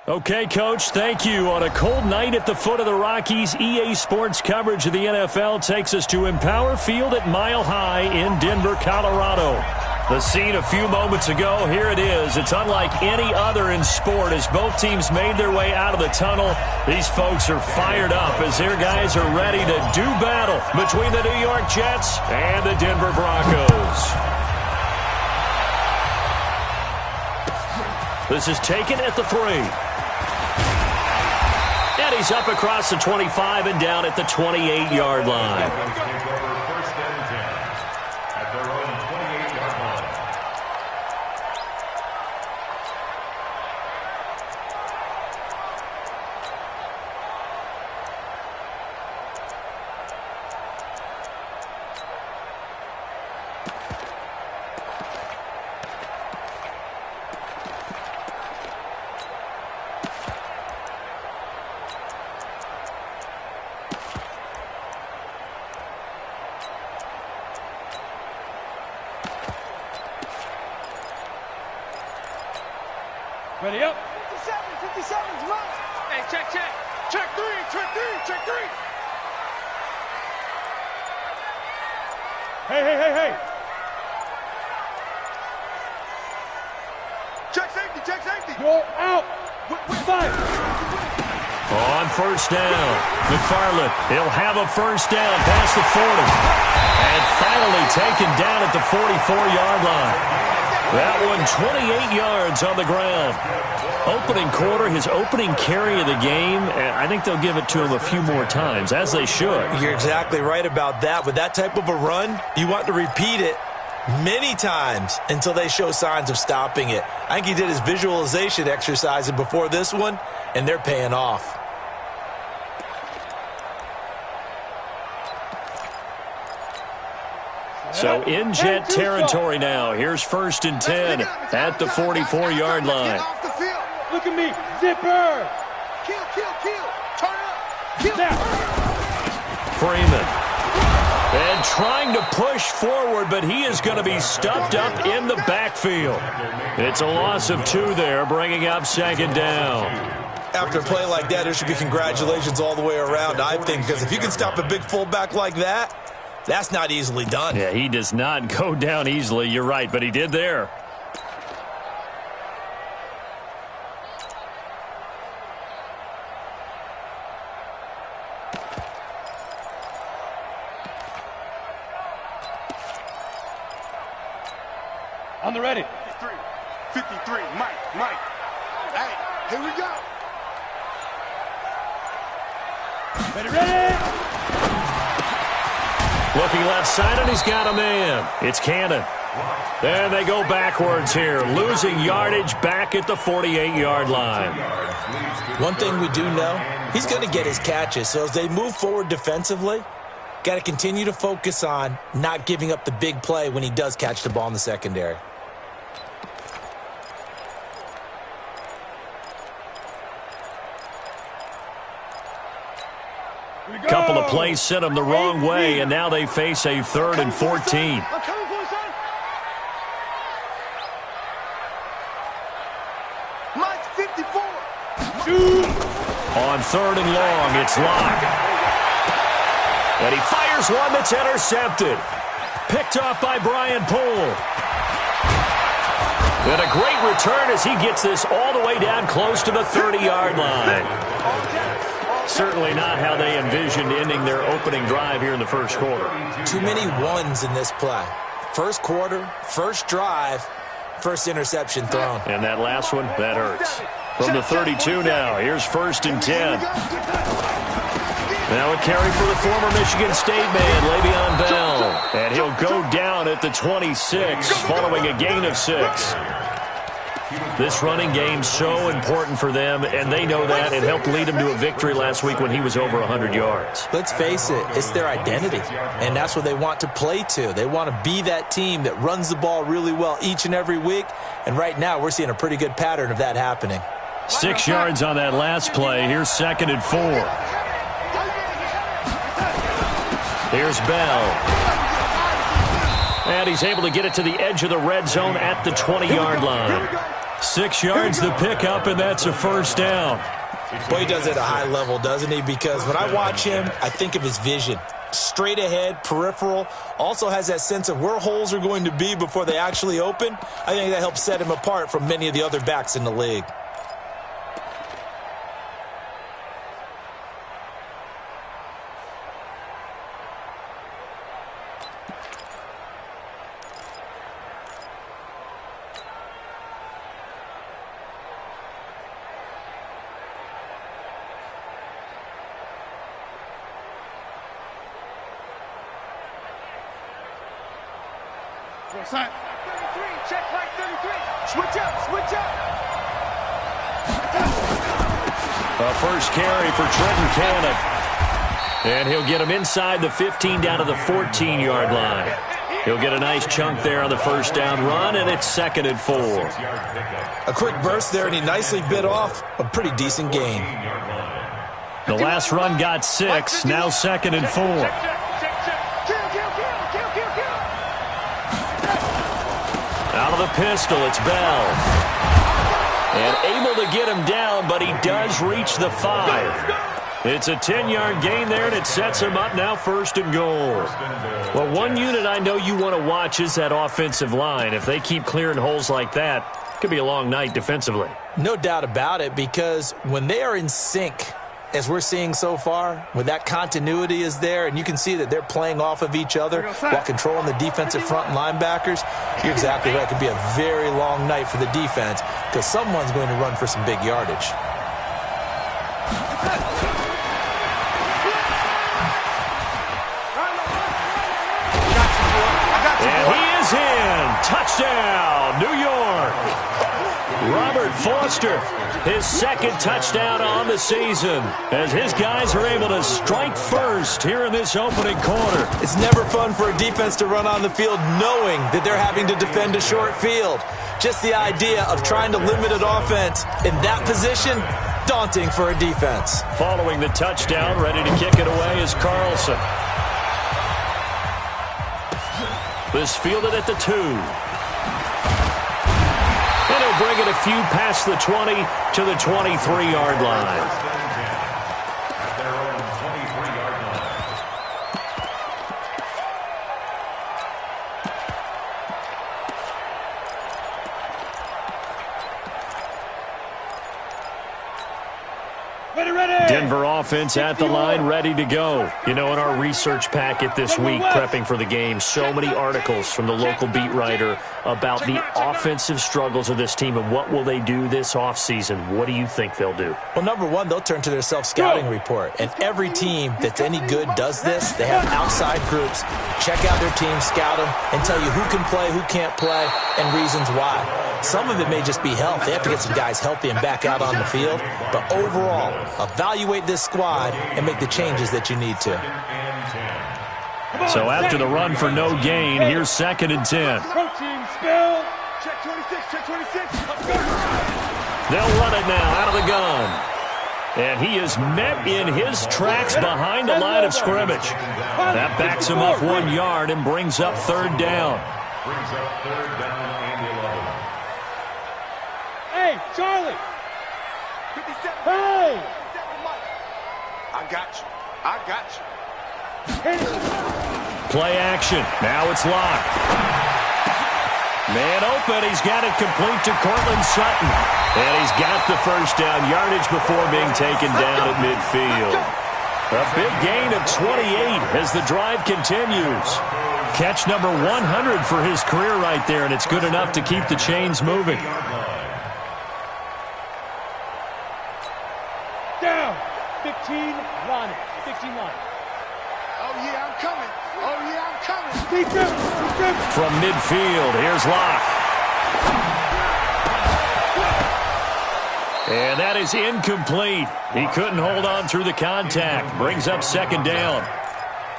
Okay, Coach, thank you. On a cold night at the foot of the Rockies, EA Sports coverage of the NFL takes us to Empower Field at Mile High in Denver, Colorado. The scene a few moments ago, here it is. It's unlike any other in sport as both teams made their way out of the tunnel. These folks are fired up as their guys are ready to do battle between the New York Jets and the Denver Broncos. This is taken at the 3. And he's up across the 25 and down at the 28-yard line. Ready up. 57's right. Hey, check. Check three. Hey. Check safety. Go out. Five. On first down, McFarland, he'll have a first down past the 40. And finally taken down at the 44-yard line. That one 28 yards on the ground. Opening quarter, his opening carry of the game, and I think they'll give it to him a few more times, as they should. You're exactly right about that. With that type of a run, you want to repeat it many times until they show signs of stopping it. I think he did his visualization exercises before this one, and they're paying off. So in Jet territory now. Here's 1st and 10 at the 44-yard line. Look at me. Zipper. Kill. Turn up. Freeman. And trying to push forward, but he is going to be stuffed up in the backfield. It's a loss of 2 there, bringing up 2nd down. After a play like that, there should be congratulations all the way around, I think, because if you can stop a big fullback like that, that's not easily done. Yeah, he does not go down easily. You're right, but he did there. On the ready. 53. Mike. Hey, here we go. Ready. Looking left side, and he's got a man. It's Cannon. Then they go backwards here, losing yardage back at the 48-yard line. One thing we do know, he's going to get his catches. So as they move forward defensively, got to continue to focus on not giving up the big play when he does catch the ball in the secondary. Couple of plays sent them the wrong way, and now they face a 3rd and 14. Mike's 54. On 3rd and long, it's Locke. And he fires one that's intercepted. Picked off by Brian Poole. And a great return as he gets this all the way down close to the 30-yard line. Certainly not how they envisioned ending their opening drive here in the first quarter. Too many ones in this play. First quarter, first drive, first interception thrown. And that last one, that hurts. From the 32 now, here's 1st and 10. Now a carry for the former Michigan State man, Le'Veon Bell. And he'll go down at the 26 following a gain of 6. This running game so important for them, and they know that. It helped lead them to a victory last week when he was over 100 yards. Let's face it, it's their identity, and that's what they want to play to. They want to be that team that runs the ball really well each and every week, and right now we're seeing a pretty good pattern of that happening. 6 yards on that last play. Here's 2nd and 4. Here's Bell. And he's able to get it to the edge of the red zone at the 20-yard line. 6 yards the pickup, and that's a first down. Boy, he does it at a high level, doesn't he? Because when I watch him, I think of his vision. Straight ahead, peripheral, also has that sense of where holes are going to be before they actually open. I think that helps set him apart from many of the other backs in the league. Sign. 33, check right 33. Switch up. A first carry for Trenton Cannon. And he'll get him inside the 15 down to the 14-yard line. He'll get a nice chunk there on the first down run, and it's 2nd and 4. A quick burst there, and he nicely bit off a pretty decent gain. The last run got 6, now 2nd and 4. Out of the pistol, it's Bell. And able to get him down, but he does reach the 5. It's a 10-yard gain there, and it sets him up now 1st and goal. Well, one unit I know you want to watch is that offensive line. If they keep clearing holes like that, it could be a long night defensively. No doubt about it, because when they are in sync, as we're seeing so far, when that continuity is there, and you can see that they're playing off of each other while controlling the defensive front linebackers, you're exactly right. It could be a very long night for the defense because someone's going to run for some big yardage. And he is in. Touchdown, New York. Robert Foster, his 2nd touchdown on the season, as his guys are able to strike first here in this opening quarter. It's never fun for a defense to run on the field knowing that they're having to defend a short field. Just the idea of trying to limit an offense in that position, daunting for a defense. Following the touchdown, ready to kick it away is Carlson. This fielded at the 2. And he'll bring it a few past the 20 to the 23-yard line. Denver offense at the line, ready to go. You know, in our research packet this week, prepping for the game, so many articles from the local beat writer about the offensive struggles of this team and what will they do this offseason. What do you think they'll do? Well, number one, they'll turn to their self-scouting report. And every team that's any good does this. They have outside groups, check out their team, scout them, and tell you who can play, who can't play, and reasons why. Some of it may just be health. They have to get some guys healthy and back out on the field. But overall, evaluate this squad and make the changes that you need to. So after the run for no gain, here's 2nd and 10. Check 26, check 26. They'll run it now out of the gun. And he is met in his tracks behind the line of scrimmage. That backs him up 1 yard and brings up 3rd down. Hey, Charlie. 57. Hey. I got you. Play action. Now it's locked. Man open. He's got it complete to Cortland Sutton. And he's got the first down yardage before being taken down at midfield. A big gain of 28 as the drive continues. Catch number 100 for his career right there, and it's good enough to keep the chains moving. Down. 15 line. 15 line. Oh, yeah, I'm coming. Deep grip. From midfield, here's Locke. And that is incomplete. He couldn't hold on through the contact. Brings up 2nd down.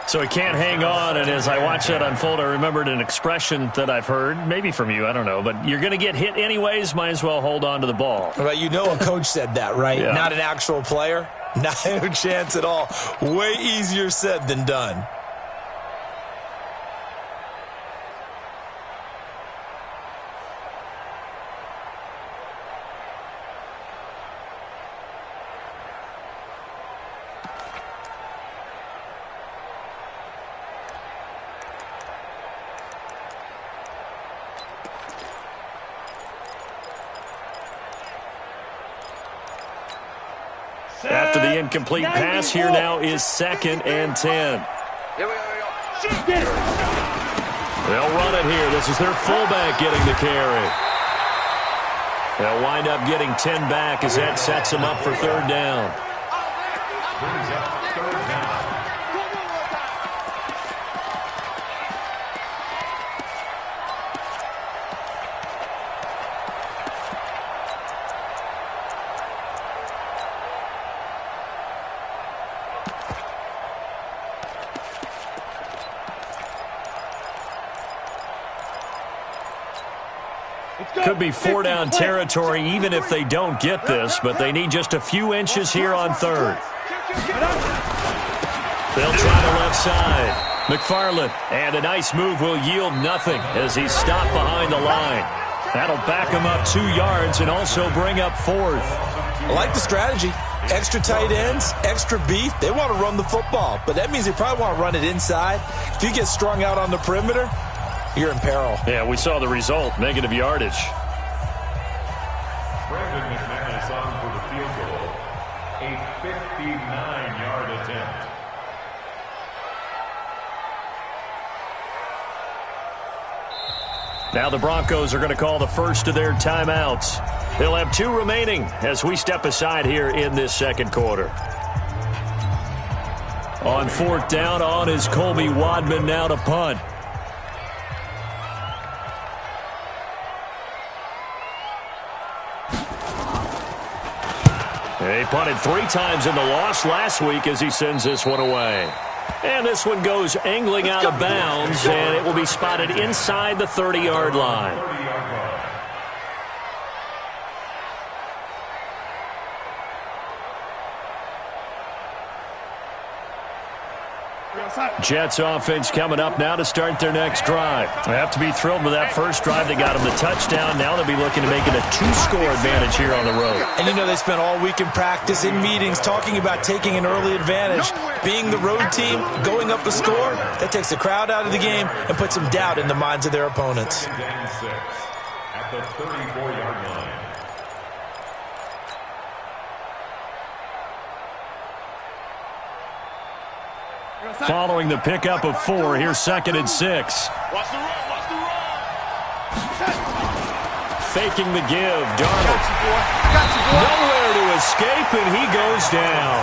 So he can't hang on, and as I watch that unfold, I remembered an expression that I've heard, maybe from you, I don't know, but you're going to get hit anyways, might as well hold on to the ball. Well, you know a coach said that, right? Yeah. Not an actual player. Not a chance at all. Way easier said than done. After the incomplete pass, here now is 2nd and 10. They'll run it here. This is their fullback getting the carry. They'll wind up getting 10 back as that sets them up for 3rd down. Could be 4-down territory even if they don't get this, but they need just a few inches here on 3rd. They'll try the left side. McFarland, and a nice move will yield nothing as he's stopped behind the line. That'll back him up 2 yards and also bring up 4th. I like the strategy. Extra tight ends, extra beef. They want to run the football, but that means they probably want to run it inside. If you get strung out on the perimeter, you're in peril. Yeah, we saw the result, negative yardage. Brandon McManus on for the field goal. A 59-yard attempt. Now the Broncos are going to call the first of their timeouts. They'll have 2 remaining as we step aside here in this 2nd quarter. On 4th down, on is Colby Wadman now to punt. He punted 3 times in the loss last week as he sends this one away. And this one goes angling out of bounds, and it will be spotted inside the 30-yard line. Jets offense coming up now to start their next drive. They have to be thrilled with that first drive. They got them the touchdown. Now they'll be looking to make it a 2-score advantage here on the road. And you know they spent all week in practice, in meetings, talking about taking an early advantage. Being the road team, going up a score, that takes the crowd out of the game and puts some doubt in the minds of their opponents. At the 34-yard line. Following the pickup of 4, here's 2nd and 6. Watch the run, watch the run. Faking the give, Darnold. Nowhere to escape, and he goes down.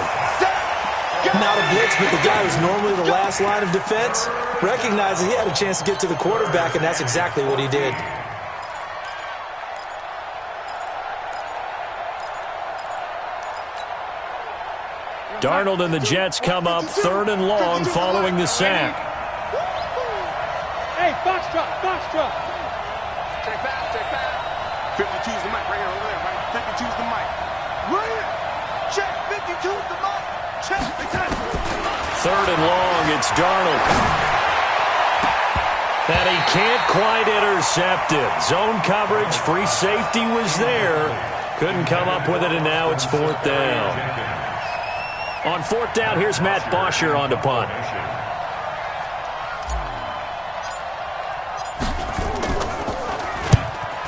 Not a blitz, but the guy who's normally the last line of defense recognizes he had a chance to get to the quarterback, and that's exactly what he did. Darnold and the Jets come up 3rd and long following the sack. Hey, box drop, box drop. Check back. 52's the mic right here, over there, right? 52's the mic. Right here. Check, 52's the mic. Check. 3rd and long, it's Darnold. And he can't quite intercept it. Zone coverage, free safety was there. Couldn't come up with it, and now it's 4th down. On 4th down, here's Matt Bosher on to punt.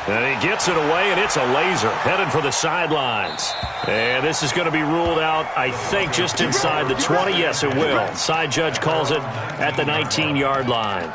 And he gets it away, and it's a laser headed for the sidelines. And this is going to be ruled out, I think, just inside the 20. Yes, it will. Side judge calls it at the 19-yard line.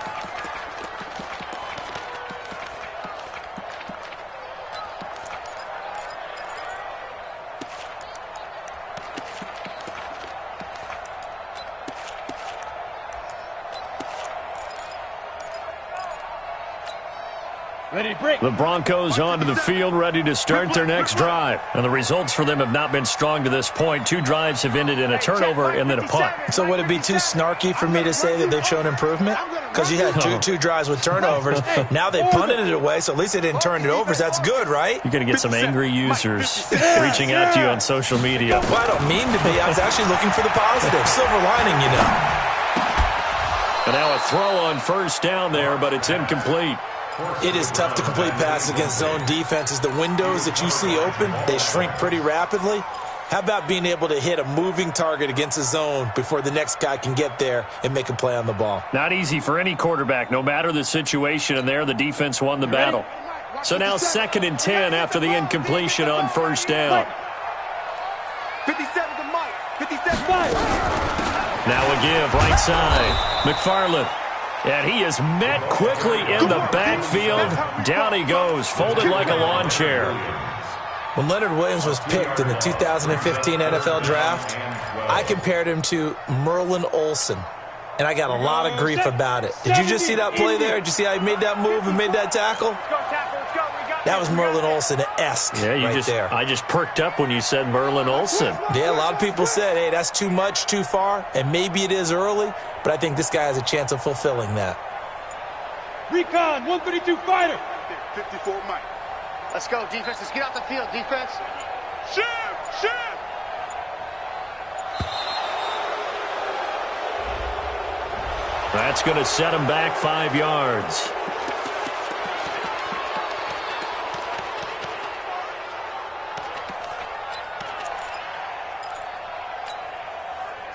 The Broncos onto the field, ready to start their next drive. And the results for them have not been strong to this point. 2 drives have ended in a turnover and then a punt. So would it be too snarky for me to say that they've shown improvement? Because you had two drives with turnovers. Now they punted it away, so at least they didn't turn it over. So that's good, right? You're going to get some angry users reaching out to you on social media. Well, I don't mean to be. I was actually looking for the positive. Silver lining, you know. And now a throw on 1st down there, but it's incomplete. It is tough to complete passes against zone defenses. The windows that you see open, they shrink pretty rapidly. How about being able to hit a moving target against a zone before the next guy can get there and make a play on the ball? Not easy for any quarterback, no matter the situation, and there the defense won the battle. So now 2nd and 10 after the incompletion on 1st down. 57 to Mike. 57. Now a give right side. McFarland. And he is met quickly in the backfield. Down he goes, folded like a lawn chair. When Leonard Williams was picked in the 2015 NFL Draft, I compared him to Merlin Olsen, and I got a lot of grief about it. Did you just see that play there? Did you see how he made that move and made that tackle? That was Merlin Olsen-esque there. I just perked up when you said Merlin Olsen. Yeah, a lot of people said, hey, that's too much, too far, and maybe it is early, but I think this guy has a chance of fulfilling that. Recon, 132 fighter. 54 Mike. Let's go, defense. Let's get off the field, defense. Shift, shift. That's going to set him back 5 yards.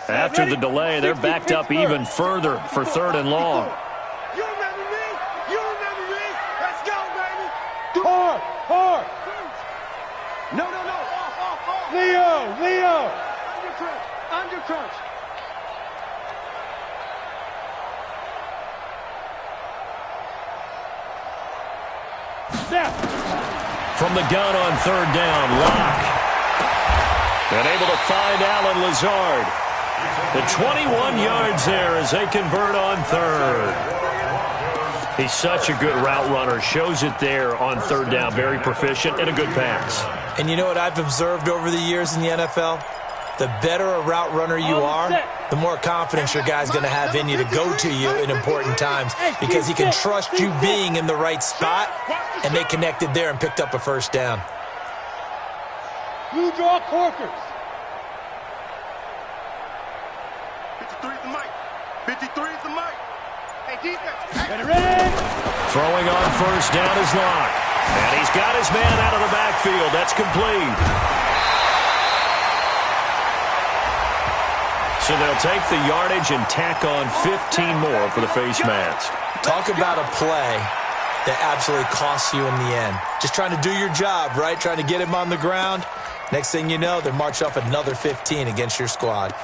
After the delay, they're backed up even further for 3rd and long. You remember me? You remember me? Let's go, baby. Hard, hard. No. Off. Leo. Under crunch. Snap. From the gun on 3rd down, Locke. And able to find Alan Lazard. The 21 yards there as they convert on 3rd. He's such a good route runner. Shows it there on 3rd down. Very proficient and a good pass. And you know what I've observed over the years in the NFL? The better a route runner you are, the more confidence your guy's going to have in you to go to you in important times because he can trust you being in the right spot, and they connected there and picked up a 1st down. Blue draw corkers. 53 is the Mike. 53 is the Mike. Hey, defense. Ready. Throwing on 1st down is Locke. And he's got his man out of the backfield. That's complete. So they'll take the yardage and tack on 15 more for the face mask. Talk about a play that absolutely costs you in the end. Just trying to do your job, right? Trying to get him on the ground. Next thing you know, they march up another 15 against your squad.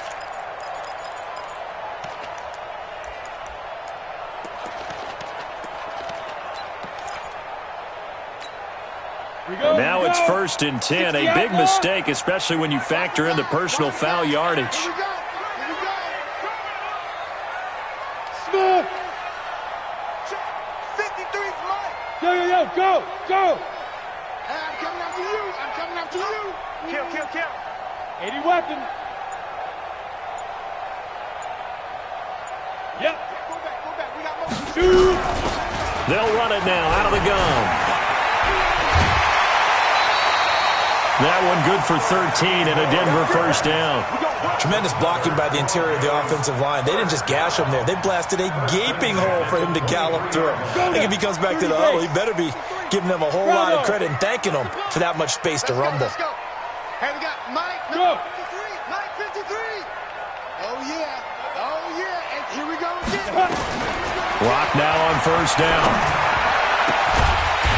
Now it's 1st and 10. A big mistake, especially when you factor in the personal foul yardage. Smith. 53's Mike. Go. I'm coming after you. Kill. 80 weapon. Yep. Go back. We got more. Shoot. They'll run it now out of the gun. That one good for 13 and a Denver 1st down. Tremendous blocking by the interior of the offensive line. They didn't just gash him there. They blasted a gaping hole for him to gallop through. I think if he comes back to the huddle, he better be giving them a whole lot of credit and thanking them for that much space to rumble. Let's go. Hey, we got Mike. Go. 53. Mike 53. Oh, yeah. And here we go again. Rock now on 1st down.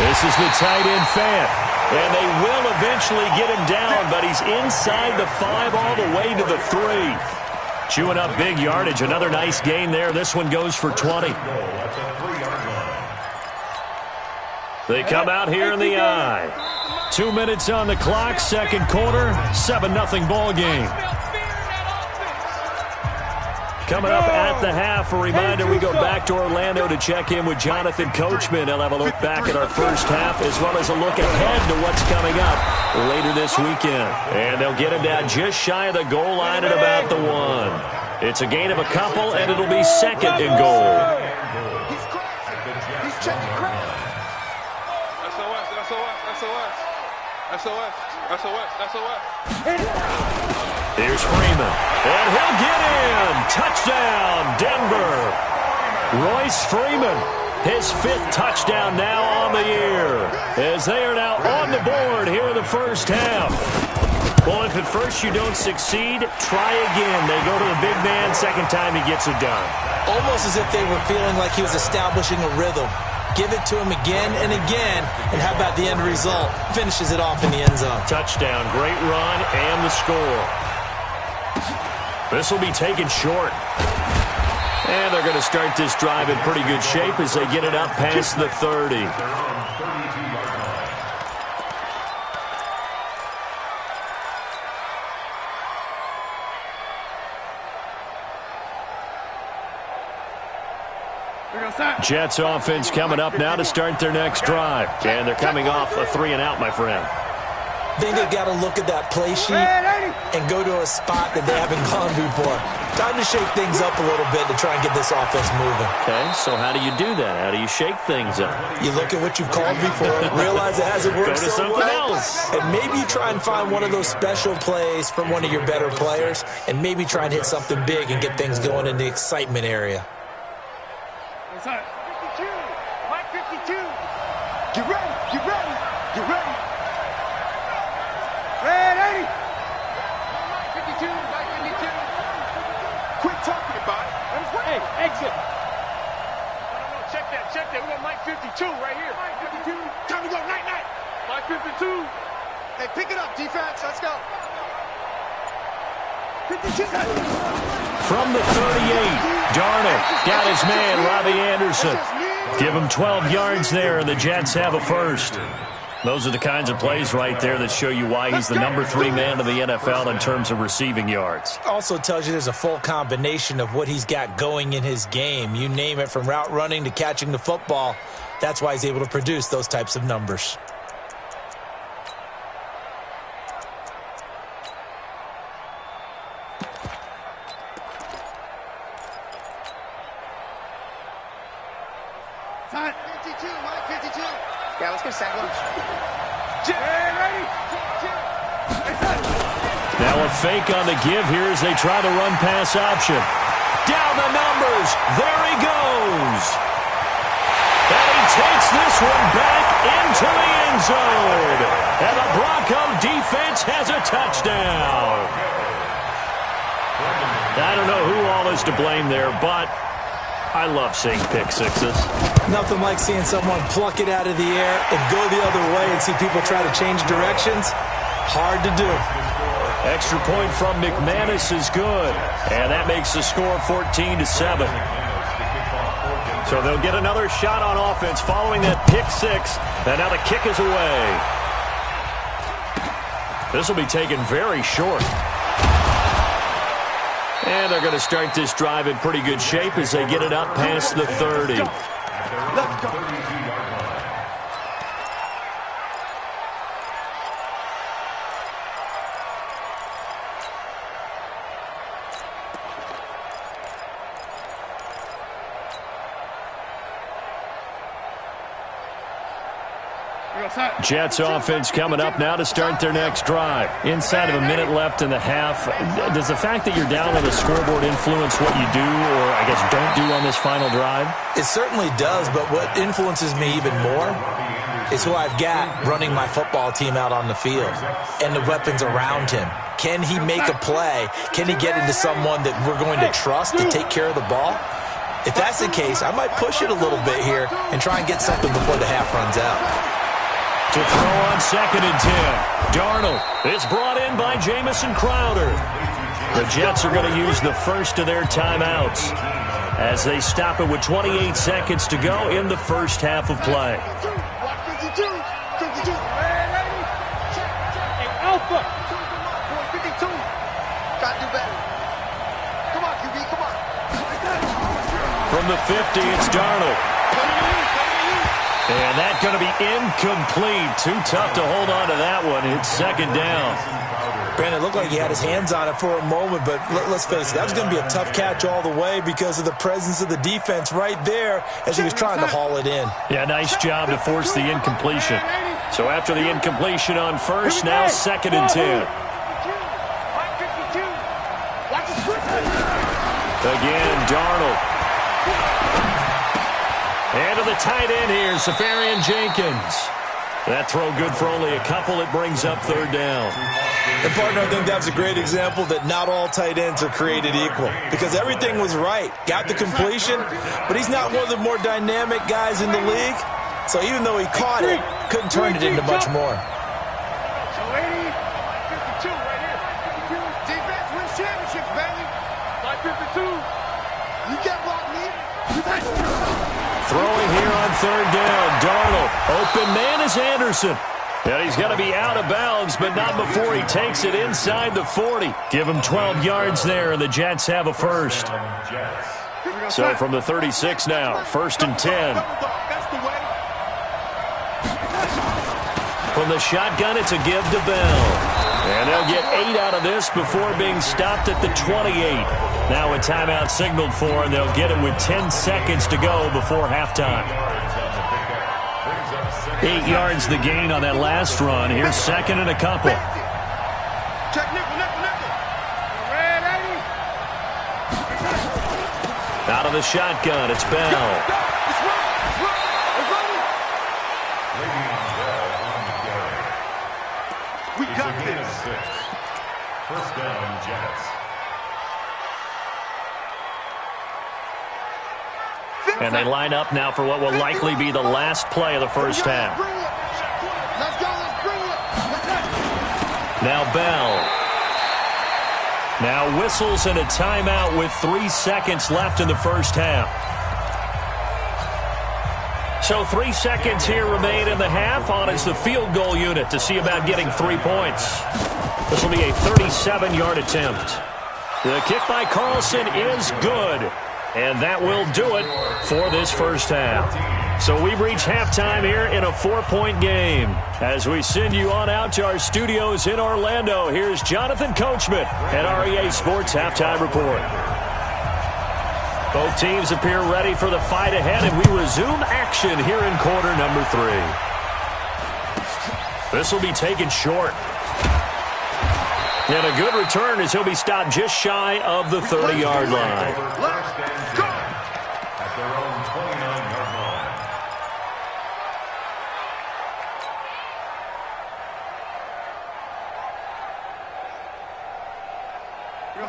This is the tight end Fant. And they will eventually get him down, but he's inside the 5 all the way to the 3. Chewing up big yardage. Another nice gain there. This one goes for 20. They come out here in the eye. 2 minutes on the clock, 2nd quarter, 7-0 ball game. Coming up at the half, a reminder, we go back to Orlando to check in with Jonathan Coachman. He'll have a look back at our 1st half as well as a look ahead to what's coming up later this weekend. And they'll get him down just shy of the goal line at about the 1. It's a gain of a couple, and it'll be 2nd and goal. He's crashing. He's checking crash. SOS. Here's Freeman, and he'll get in. Touchdown, Denver. Royce Freeman, his 5th touchdown now on the year, as they are now on the board here in the 1st half. Well, if at first you don't succeed, try again. They go to the big man, 2nd time he gets it done. Almost as if they were feeling like he was establishing a rhythm. Give it to him again and again. And how about the end result? Finishes it off in the end zone. Touchdown, great run, and the score. This will be taken short. And they're going to start this drive in pretty good shape as they get it up past the 30. Jets offense coming up now to start their next drive. And they're coming off a 3-and-out, my friend. I think they've got to look at that play sheet and go to a spot that they haven't gone before. Time to shake things up a little bit to try and get this offense moving. Okay, so how do you do that? How do you shake things up? You look at what you've called before, realize it hasn't worked Go to so something well, else. and maybe you try and find one of those special plays from one of your better players, and maybe try and hit something big and get things going in the excitement area. 52, Mike 52. Get ready, get ready, get ready. Ready. Mike 52, Mike 52. Quit talking about it. Hey, exit. No, check that. We got Mike 52 right here. Mike 52. Time to go, night. Mike 52. Hey, pick it up, defense. Let's go. 52. From the 38, Darnold got his man, Robbie Anderson. Give him 12 yards there, and the Jets have a first. Those are the kinds of plays right there that show you why he's the number 3 man in the NFL in terms of receiving yards. Also tells you there's a full combination of what he's got going in his game. You name it, from route running to catching the football. That's why he's able to produce those types of numbers. Time. 52, Mike 52. Yeah, let's get a sack lunch. Ready? Now a fake on the give here as they try the run-pass option. Down the numbers. There he goes. And he takes this one back into the end zone. And the Bronco defense has a touchdown. I don't know who all is to blame there, but I love seeing pick sixes. Nothing like seeing someone pluck it out of the air and go the other way and see people try to change directions. Hard to do. Extra point from McManus is good. And that makes the score 14-7. So they'll get another shot on offense following that pick six. And now the kick is away. This will be taken very short. And they're going to start this drive in pretty good shape as they get it up past the 30. Let's go. Jets offense coming up now to start their next drive. Inside of a minute left in the half. Does the fact that you're down on the scoreboard influence what you do, or I guess don't do on this final drive? It certainly does, but what influences me even more is who I've got running my football team out on the field and the weapons around him. Can he make a play? Can he get into someone that we're going to trust to take care of the ball? If that's the case, I might push it a little bit here and try and get something before the half runs out. To throw on 2nd and 10. Darnold is brought in by Jamison Crowder. The Jets are going to use the first of their timeouts as they stop it with 28 seconds to go in the first half of play. 52. 52. Hey, Alpha. 52. Gotta do better. Come on, QB, come on. From the 50, it's Darnold. And that's going to be incomplete. Too tough to hold on to that one. It's 2nd down. Brandon, it looked like he had his hands on it for a moment, but let's face it, that was going to be a tough catch all the way because of the presence of the defense right there as he was trying to haul it in. Yeah, nice job to force the incompletion. So after the incompletion on first, now 2nd and 10. Again, Darnold. And to the tight end here, Safarian Jenkins. That throw good for only a couple. It brings up third down. And, partner, I think that was a great example that not all tight ends are created equal because everything was right. Got the completion, but he's not one of the more dynamic guys in the league. So even though he caught it, couldn't turn it into much more. So 80, 52 right here. 52. Defense wins championships, baby. By 52. You get blocked, me. Throwing here on third down. Darnold. Open man is Anderson. And he's going to be out of bounds, but not before he takes it inside the 40. Give him 12 yards there, and the Jets have a first. So from the 36 now, 1st and 10. From the shotgun, it's a give to Bell. And they'll get 8 out of this before being stopped at the 28. Now a timeout signaled for, and they'll get it with 10 seconds to go before halftime. 8 yards the gain on that last run. Here's 2nd and a couple. Check nickel, nickel, nickel. Red 80. Out of the shotgun, it's Bell. It's running. It's running. We got this. 1st down, Jets. And they line up now for what will likely be the last play of the first half. Let's go, let's bring it. Now Bell. Now whistles and a timeout with 3 seconds left in the first half. So 3 seconds here remain in the half. On is the field goal unit to see about getting 3 points. This will be a 37-yard attempt. The kick by Carlson is good. And that will do it for this first half. So we've reached halftime here in a 4-point game. As we send you on out to our studios in Orlando, here's Jonathan Coachman at REA Sports Halftime Report. Both teams appear ready for the fight ahead, and we resume action here in quarter number 3. This will be taken short. And a good return as he'll be stopped just shy of the 30-yard line. At their own 29-yard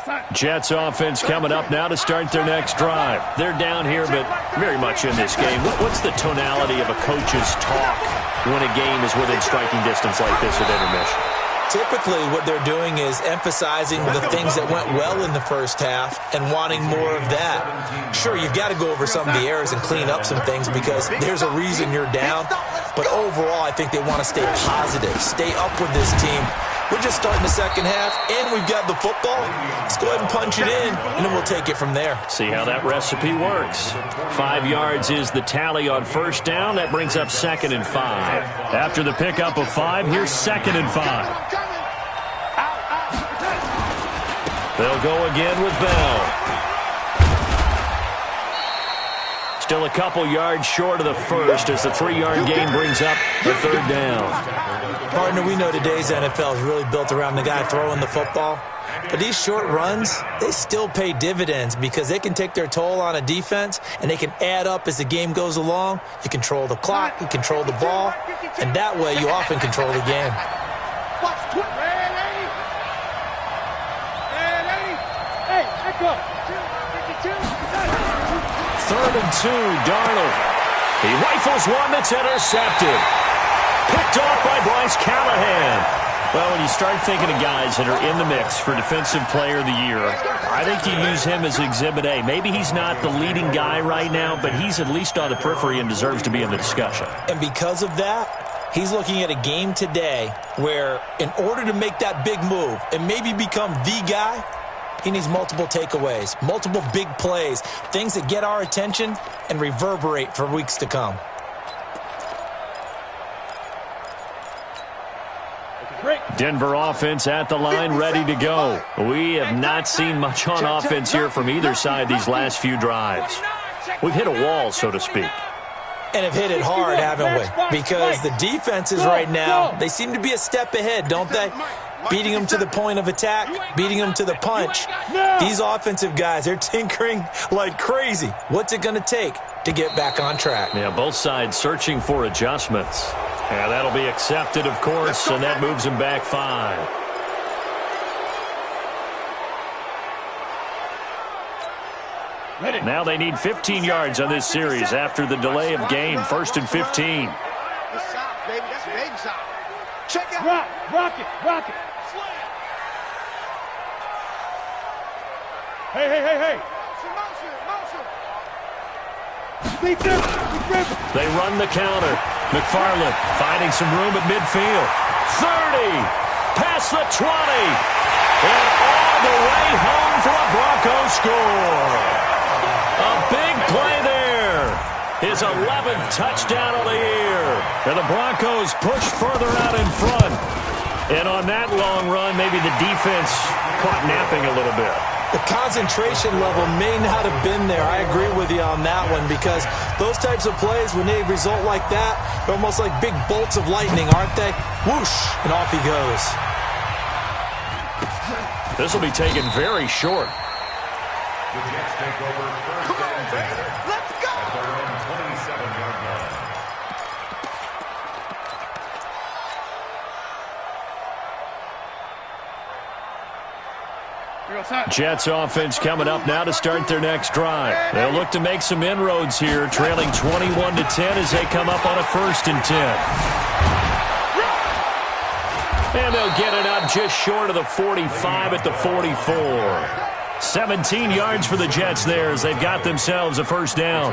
line. Jets offense coming up now to start their next drive. They're down here, but very much in this game. What's the tonality of a coach's talk when a game is within striking distance like this at intermission? Typically, what they're doing is emphasizing the things that went well in the first half and wanting more of that. Sure, you've got to go over some of the errors and clean up some things because there's a reason you're down. But overall, I think they want to stay positive, stay up with this team. We're just starting the second half, and we've got the football. Let's go ahead and punch it in, and then we'll take it from there. See how that recipe works. 5 yards is the tally on first down. That brings up 2nd and 5. After the pickup of 5, here's 2nd and 5. They'll go again with Bell. Still a couple yards short of the first as the 3-yard gain brings up the third down. Partner, we know today's NFL is really built around the guy throwing the football. But these short runs, they still pay dividends because they can take their toll on a defense and they can add up as the game goes along. You control the clock, you control the ball, and that way you often control the game. Third and 2, Darnold. He rifles one that's intercepted. Picked off by Bryce Callahan. Well, when you start thinking of guys that are in the mix for Defensive Player of the Year, I think you use him as Exhibit A. Maybe he's not the leading guy right now, but he's at least on the periphery and deserves to be in the discussion. And because of that, he's looking at a game today where in order to make that big move and maybe become the guy, he needs multiple takeaways, multiple big plays, things that get our attention and reverberate for weeks to come. Denver offense at the line, ready to go. We have not seen much on offense here from either side these last few drives. We've hit a wall, so to speak. And have hit it hard, haven't we? Because the defenses right now, they seem to be a step ahead, don't they? Beating them to the point of attack, beating them to the punch. These offensive guys, they're tinkering like crazy. What's it going to take to get back on track? Yeah, both sides searching for adjustments. And that'll be accepted, of course, and that moves him back 5. Now they need 15 yards on this series after the delay of game. 1st and 15. That's south, baby. That's baby south. Check it. Rock it. Hey. They run the counter. McFarland finding some room at midfield. 30. Past the 20. And all the way home for a Broncos score. A big play there. His 11th touchdown of the year. And the Broncos push further out in front. And on that long run, maybe the defense caught napping a little bit. The concentration level may not have been there. I agree with you on that one because those types of plays, when they result like that, they're almost like big bolts of lightning, aren't they? Whoosh, and off he goes. This will be taken very short. The Jets take over 1st and 10. Let's go. At their own 27-yard line. Jets offense coming up now to start their next drive. They'll look to make some inroads here, trailing 21-10 as they come up on a 1st and 10. And they'll get it up just short of the 45 at the 44. 17 yards for the Jets there as they've got themselves a 1st down.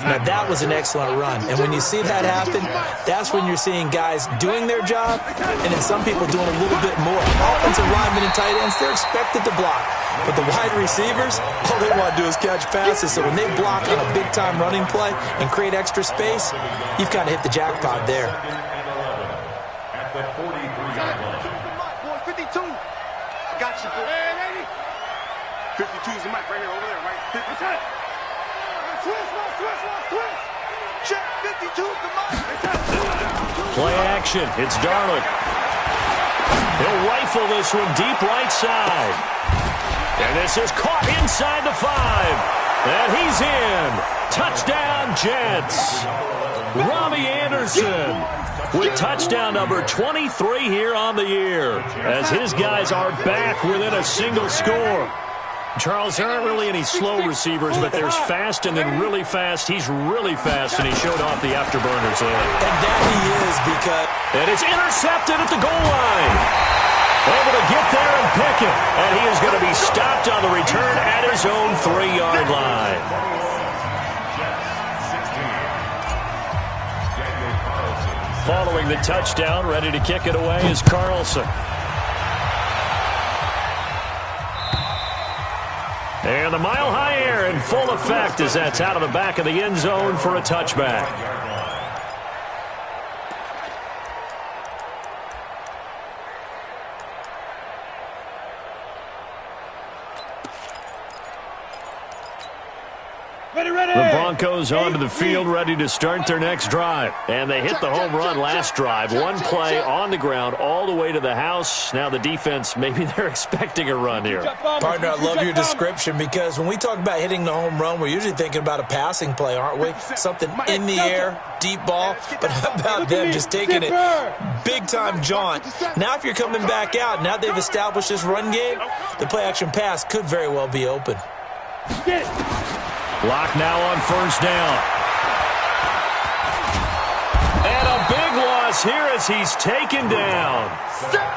Now, that was an excellent run. And when you see that happen, that's when you're seeing guys doing their job and then some people doing a little bit more. Offensive linemen and tight ends, they're expected to block. But the wide receivers, all they want to do is catch passes. So when they block on a big-time running play and create extra space, you've kind of hit the jackpot there. At the 43-yard line. 52. I got you, boy. 52's the mic right here, over there, right? 52. Twist. Check, 52's the mic. Play action. It's Darnold. He'll rifle this one deep right side. And this is caught inside the 5. And he's in. Touchdown, Jets. Robbie Anderson with touchdown number 23 here on the year as his guys are back within a single score. Charles, there aren't really any slow receivers, but there's fast and then really fast. He's really fast, and he showed off the afterburners there. And that he is because... And it's intercepted at the goal line. Able to get there and pick it. And he is going to be stopped on the return at his own 3-yard line. Following the touchdown, ready to kick it away is Carlson. And the mile-high air in full effect as that's out of the back of the end zone for a touchback. The Broncos onto the field, ready to start their next drive. And they hit the home run last drive. One play on the ground all the way to the house. Now the defense, maybe they're expecting a run here. Partner, I love your description because when we talk about hitting the home run, we're usually thinking about a passing play, aren't we? Something in the air, deep ball. But how about them just taking it big-time jaunt? Now if you're coming back out, now they've established this run game, the play-action pass could very well be open. Lock now on 1st down. And a big loss here as he's taken down.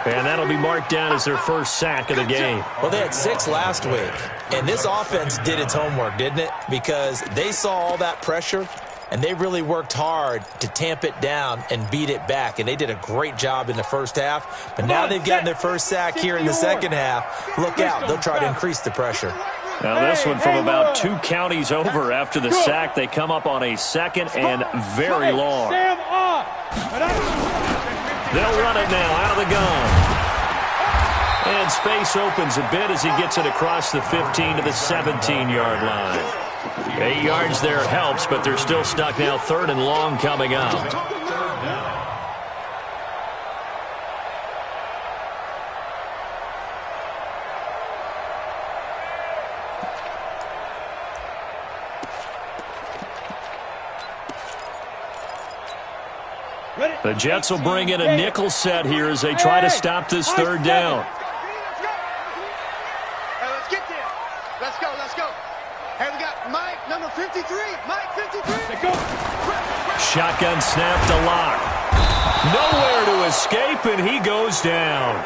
And that'll be marked down as their first sack of the game. Well, they had 6 last week. And this offense did its homework, didn't it? Because they saw all that pressure, and they really worked hard to tamp it down and beat it back. And they did a great job in the first half. But now they've gotten their first sack here in the second half. Look out. They'll try to increase the pressure. Now this one from about 2 counties over after the sack. They come up on a 2nd and very long. They'll run it now out of the gun. And space opens a bit as he gets it across the 15 to the 17-yard line. 8 yards there helps, but they're still stuck now 3rd and long coming up. The Jets will bring in a nickel set here as they try to stop this third down. Hey, let's get there. Let's go, let's go. Hey, we got Mike, number 53. Mike, 53. Let's go. Shotgun snap to Lock. Nowhere to escape, and he goes down.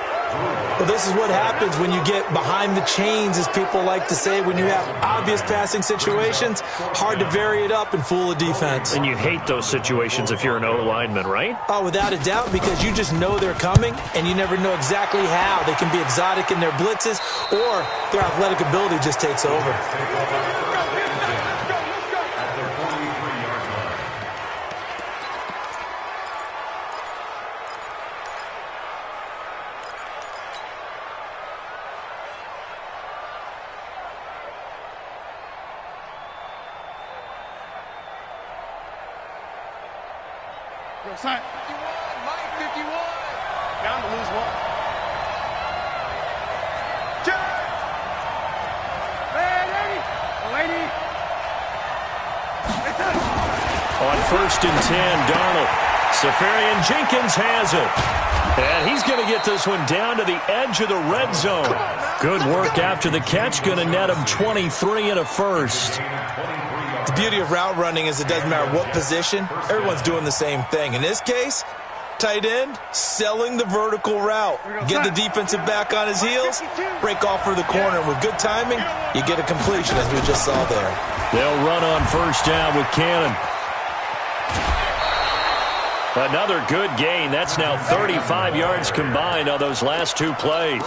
Well, this is what happens when you get behind the chains, as people like to say. When you have obvious passing situations, hard to vary it up and fool a defense. And you hate those situations if you're an O-lineman, right? Oh, without a doubt, because you just know they're coming, and you never know exactly how. They can be exotic in their blitzes, or their athletic ability just takes over. Yo, son. 51, Mike, 51. Down to lose one. Lady. On 1st and 10, Darnold. Safarian Jenkins has it. And he's going to get this one down to the edge of the red zone. Good work after the catch. Going to net him 23 and a first. The beauty of route running is it doesn't matter what position. Everyone's doing the same thing. In this case, tight end, selling the vertical route. Get the defensive back on his heels, break off for the corner. And with good timing, you get a completion, as we just saw there. They'll run on 1st down with Cannon. Another good gain. That's now 35 yards combined on those last 2 plays.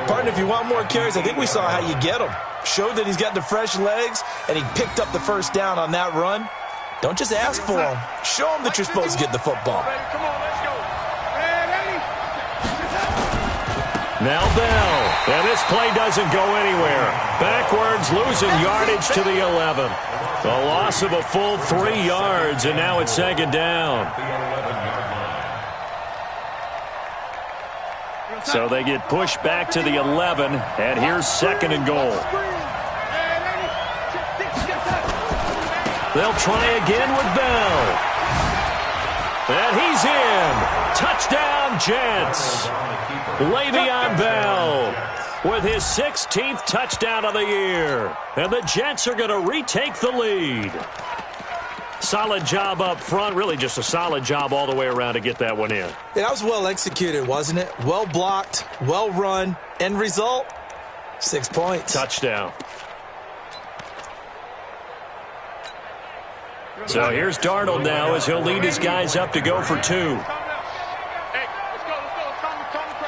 Partner, if you want more carries, I think we saw how you get them. Showed that he's got the fresh legs, and he picked up the 1st down on that run. Don't just ask for him. Show him that you're supposed to get the football. Come on, let's go. Now Bell. And this play doesn't go anywhere. Backwards, losing yardage to the 11. A loss of a full 3 yards, and now it's 2nd down. So they get pushed back to the 11, and here's 2nd and goal. They'll try again with Bell. And he's in. Touchdown, Jets. Le'Veon Bell with his 16th touchdown of the year. And the Jets are going to retake the lead. Solid job up front. Really just a solid job all the way around to get that one in. Yeah, that was well executed, wasn't it? Well blocked, well run. End result, 6 points. Touchdown. So here's Darnold now as he'll lead his guys up to go for 2. Hey, let's go.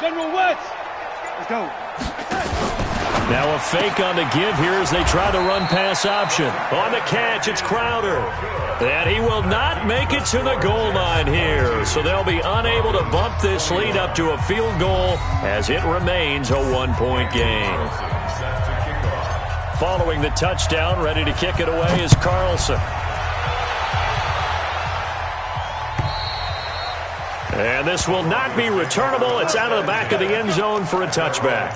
General West. Let's go. Now a fake on the give here as they try the run pass option. On the catch, it's Crowder. And he will not make it to the goal line here. So they'll be unable to bump this lead up to a field goal as it remains a 1-point game. Following the touchdown, ready to kick it away is Carlson. And this will not be returnable. It's out of the back of the end zone for a touchback.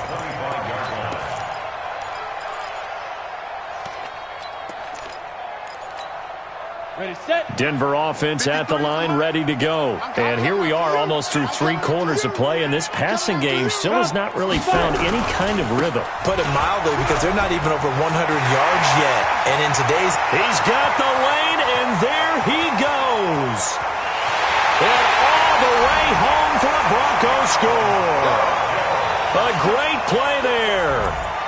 Ready, set. Denver offense at the line, ready to go. And here we are almost through 3 quarters of play, and this passing game still has not really found any kind of rhythm. Put it mildly, because they're not even over 100 yards yet. And in today's... He's got the lane, and there he goes. And all the way home for a Broncos score. A great play there.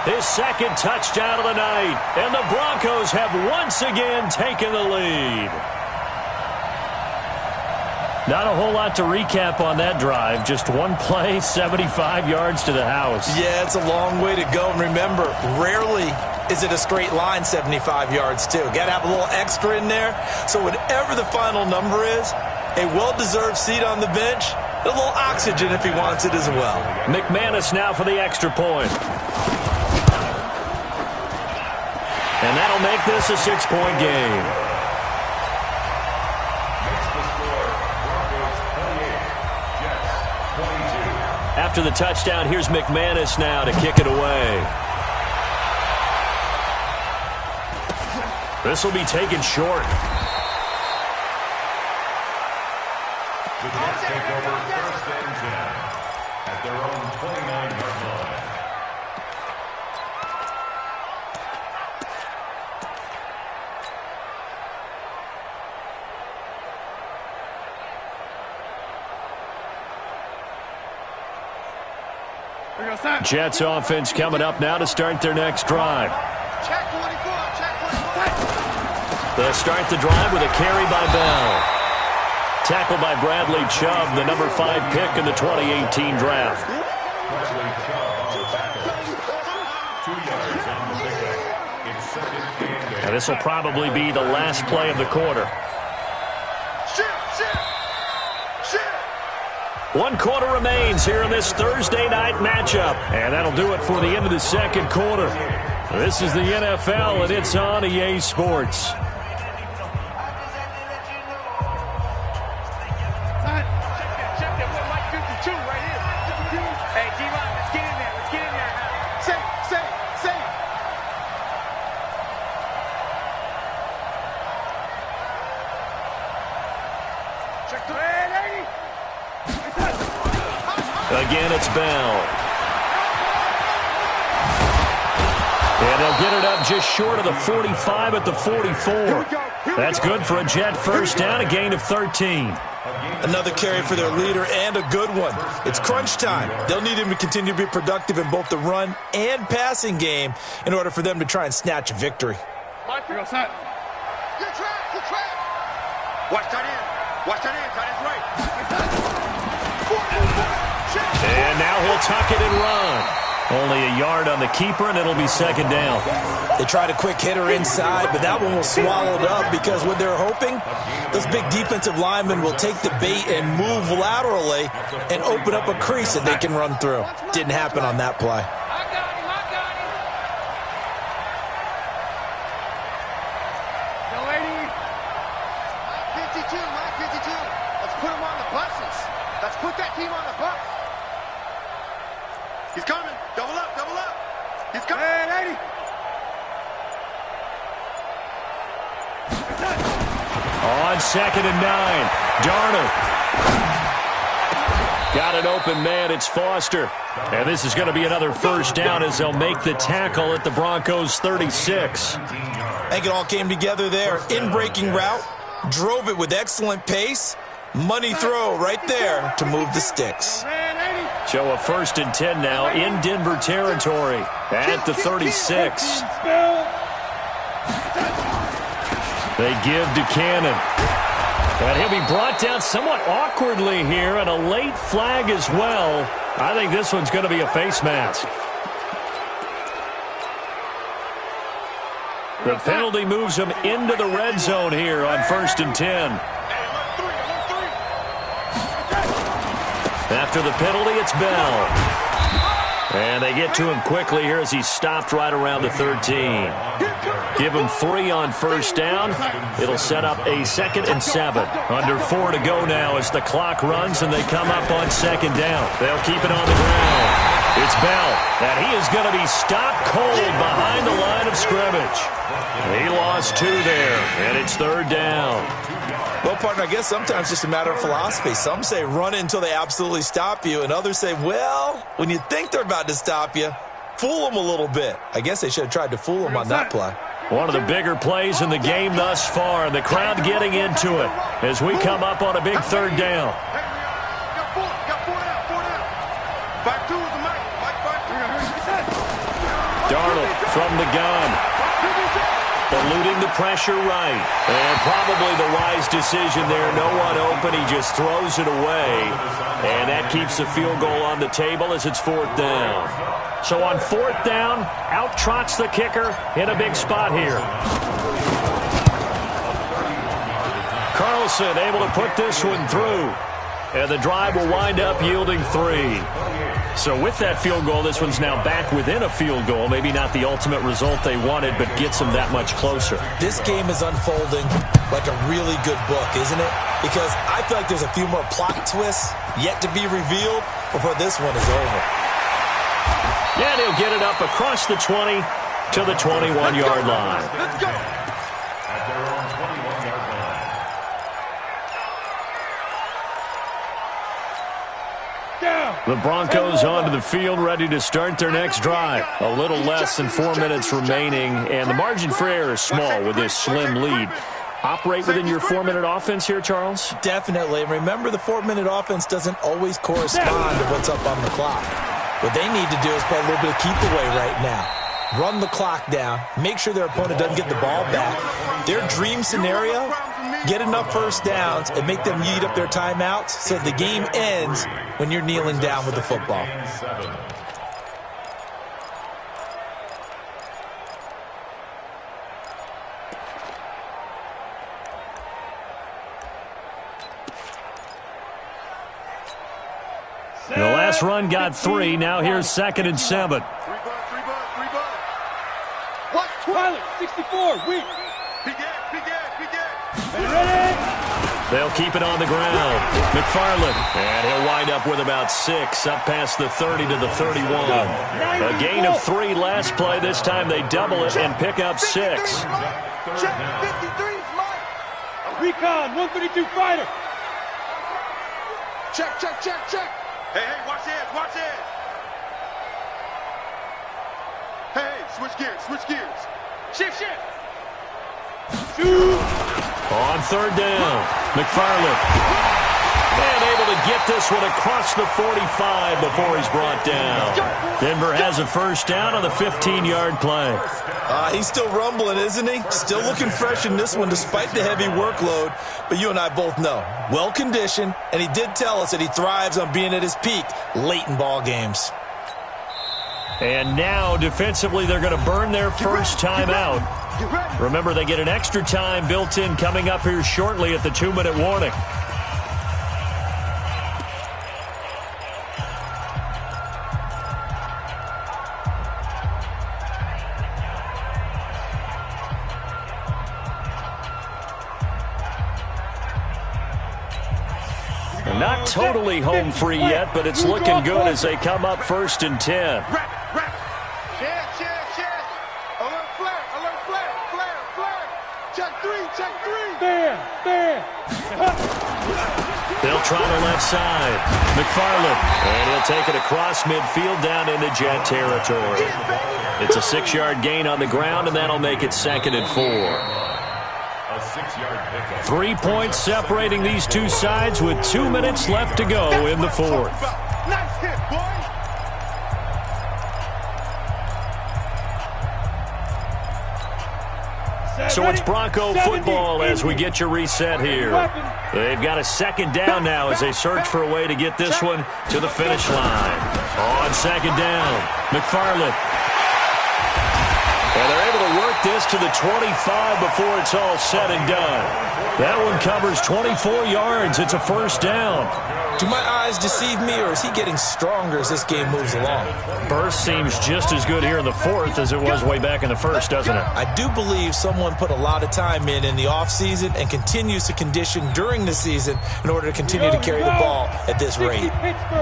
His 2nd touchdown of the night. And the Broncos have once again taken the lead. Not a whole lot to recap on that drive. Just one play, 75 yards to the house. Yeah, it's a long way to go. And remember, rarely is it a straight line 75 yards, too. Got to have a little extra in there. So whatever the final number is, a well-deserved seat on the bench, a little oxygen if he wants it as well. McManus now for the extra point. And that'll make this a 6-point game. After the touchdown, here's McManus now to kick it away. This will be taken short. Jets offense coming up now to start their next drive. Check 24, check 24. They'll start the drive with a carry by Bell. Tackled by Bradley Chubb, the number 5 pick in the 2018 draft. Bradley Chubb on the tackle. 2 yards on the pickup. It's second and 8. And this will probably be the last play of the quarter. One quarter remains here in this Thursday night matchup. And that'll do it for the end of the second quarter. This is the NFL, and it's on EA Sports. Again, it's Bell. And they'll get it up just short of the 45 at the 44. That's good for a Jet first down, a gain of 13. Another carry for their leader and a good one. It's crunch time. They'll need him to continue to be productive in both the run and passing game in order for them to try and snatch a victory. Good track. Watch that in. Watch that in. That is right. And now he'll tuck it and run. Only a yard on the keeper, and it'll be second down. They tried a quick hitter inside, but that one was swallowed up because what they're hoping, those big defensive linemen will take the bait and move laterally and open up a crease that they can run through. Didn't happen on that play. I got him. Yo, 80. 52, Mike 52. Let's put him on the buses. Let's put that team on the bus. He's coming. Double up. He's coming. Hey, 80. On second and 9, Darnold. Got an open man. It's Foster. And this is going to be another first down as they'll make the tackle at the Broncos' 36. I think it all came together there. In-breaking route. Drove it with excellent pace. Money throw right there to move the sticks. So a 1st and 10 now in Denver territory at the 36. They give to Cannon. And he'll be brought down somewhat awkwardly here, and a late flag as well. I think this one's going to be a face mask. The penalty moves him into the red zone here on 1st and 10. After the penalty, it's Bell. And they get to him quickly here as he's stopped right around the 13. Give him 3 on first down. It'll set up a 2nd and 7. Under 4 to go now as the clock runs and they come up on 2nd down. They'll keep it on the ground. It's Bell, and he is going to be stopped cold behind the line of scrimmage. He lost 2 there, and it's 3rd down. Well, partner, I guess sometimes it's just a matter of philosophy. Some say run it until they absolutely stop you, and others say, well, when you think they're about to stop you, fool them a little bit. I guess they should have tried to fool them on that play. One of the bigger plays in the game thus far, and the crowd getting into it as we come up on a big 3rd down. Darnold from the gun. Eluding the pressure right. And probably the wise decision there. No one open. He just throws it away. And that keeps the field goal on the table as it's 4th down. So on 4th down, out trots the kicker in a big spot here. Carlson able to put this one through. And the drive will wind up yielding 3. So with that field goal, this one's now back within a field goal. Maybe not the ultimate result they wanted, but gets them that much closer. This game is unfolding like a really good book, isn't it? Because I feel like there's a few more plot twists yet to be revealed before this one is over. And he'll get it up across the 20 to the 21-yard line. Let's go. At their own 21-yard line. The Broncos onto the field, ready to start their next drive. A little less than 4 minutes remaining, and the margin for error is small with this slim lead. Operate within your 4-minute offense here, Charles? Definitely. And remember, the 4-minute offense doesn't always correspond to what's up on the clock. What they need to do is play a little bit of keep away right now. Run the clock down, make sure their opponent doesn't get the ball back. Their dream scenario, get enough first downs and make them eat up their timeouts so the game ends when you're kneeling down with the football. The last run got 3. Now here's 2nd and 7. Pilot, 64, weak. They'll keep it on the ground. McFarland, and he'll wind up with about 6, up past the 30 to the 31. A gain of 3 last play. This time they double it and pick up 6. Check 53's Mike. Recon, 132 fighter. Check. Hey, watch this. Hey, switch gears. Shift. Shoot. On 3rd down, McFarland. And able to get this one across the 45 before he's brought down. Denver has a first down on the 15-yard play. He's still rumbling, isn't he? Still looking fresh in this one despite the heavy workload. But you and I both know, well-conditioned, and he did tell us that he thrives on being at his peak late in ball games. And now, defensively, they're going to burn their first time out. Remember, they get an extra time built in coming up here shortly at the 2-minute warning. Not totally home free yet, but it's looking good as they come up 1st and 10. Check three. There. They'll try the left side. McFarland, and he'll take it across midfield down into Jet territory. It's a 6-yard gain on the ground, and that'll make it 2nd and 4. 3 points separating these two sides with 2 minutes left to go in the 4th. Nice hit, boy. So it's Bronco football as we get your reset here. They've got a 2nd down now as they search for a way to get this one to the finish line. On 2nd down, McFarland. And they're able to work this to the 25 before it's all said and done. That one covers 24 yards. It's a first down. Do my eyes deceive me, or is he getting stronger as this game moves along? Burst seems just as good here in the 4th as it was way back in the 1st, doesn't it? I do believe someone put a lot of time in the offseason and continues to condition during the season in order to continue to carry the ball at this rate.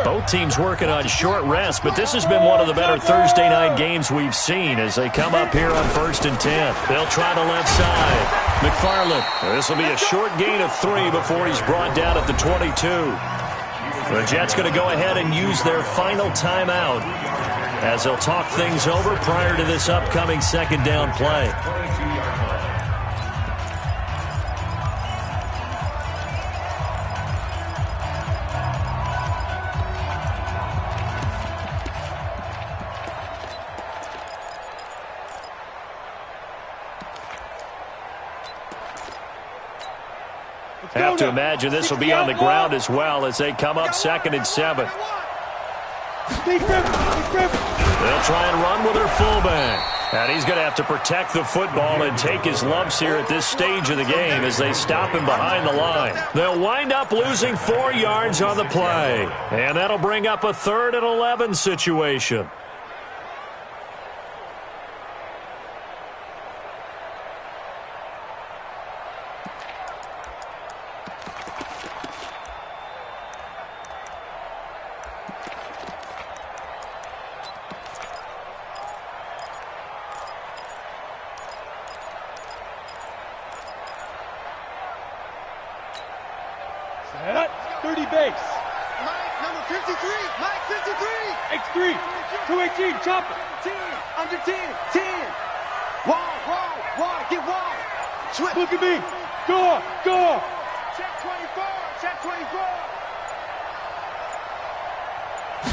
Both teams working on short rest, but this has been one of the better Thursday night games we've seen as they come up here on 1st and 10. They'll try the left side. McFarland. This will be a short gain of 3 before he's brought down at the 22. The Jets going to go ahead and use their final timeout as they'll talk things over prior to this upcoming 2nd down play. Have to imagine this will be on the ground as well as they come up 2nd and 7. They'll try and run with their fullback. And he's going to have to protect the football and take his lumps here at this stage of the game as they stop him behind the line. They'll wind up losing 4 yards on the play. And that'll bring up a 3rd and 11 situation. Set. 30 base. Mike, number 53. Mike, 53. X3. 218. Chopper. 10. Under 10. 10. Wall. Get wall. Switch. Look at me. Go. Check 24. Check 24.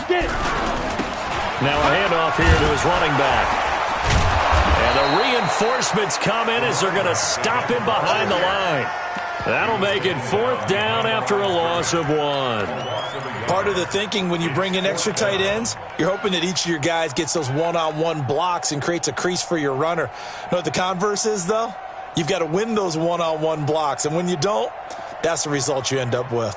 Get it. Now a handoff here to his running back. And the reinforcements come in as they're going to stop him behind the line. That'll make it 4th down after a loss of 1. Part of the thinking when you bring in extra tight ends, you're hoping that each of your guys gets those one-on-one blocks and creates a crease for your runner. You know what the converse is, though? You've got to win those one-on-one blocks, and when you don't, that's the result you end up with.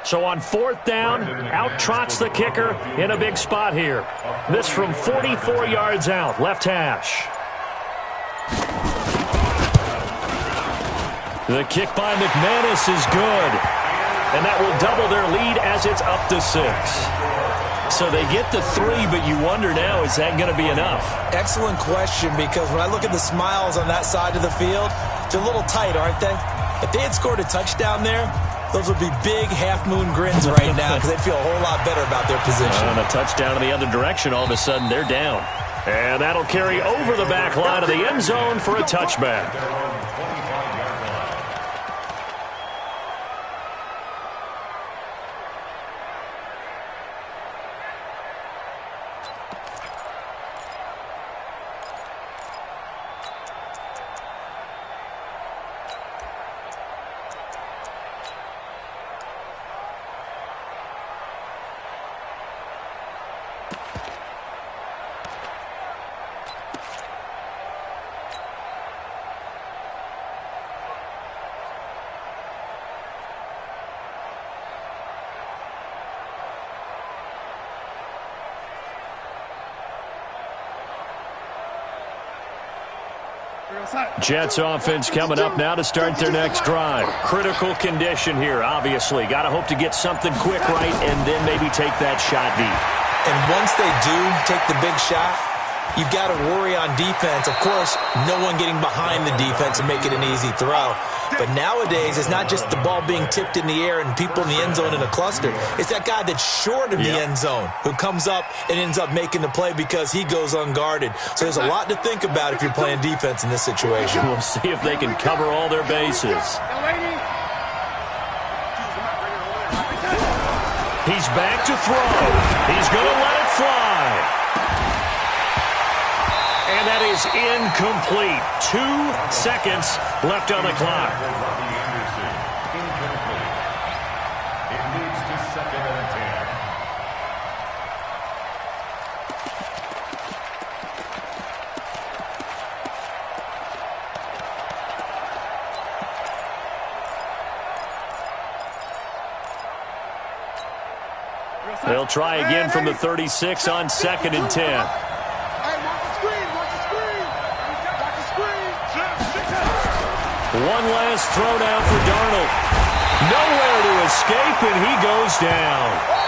So on 4th down, out trots the kicker in a big spot here. This from 44 yards out, left hash. The kick by McManus is good. And that will double their lead as it's up to 6. So they get the 3, but you wonder now, is that going to be enough? Excellent question, because when I look at the smiles on that side of the field, they're a little tight, aren't they? If they had scored a touchdown there, those would be big half-moon grins right now because they'd feel a whole lot better about their position. And a touchdown in the other direction, all of a sudden they're down. And that'll carry over the back line of the end zone for a touchback. Jets offense coming up now to start their next drive. Critical condition here, obviously. Got to hope to get something quick right and then maybe take that shot deep. And once they do take the big shot, you've got to worry on defense. Of course, no one getting behind the defense and make it an easy throw. But nowadays, it's not just the ball being tipped in the air and people in the end zone in a cluster. It's that guy that's short of the end zone who comes up and ends up making the play because he goes unguarded. So there's a lot to think about if you're playing defense in this situation. We'll see if they can cover all their bases. He's back to throw. He's going to let it fly. And that is incomplete. 2 seconds left on the clock. It leads to 2nd and 10. They'll try again from the 36 on 2nd and 10. One last throw down for Darnold. Nowhere to escape, and he goes down.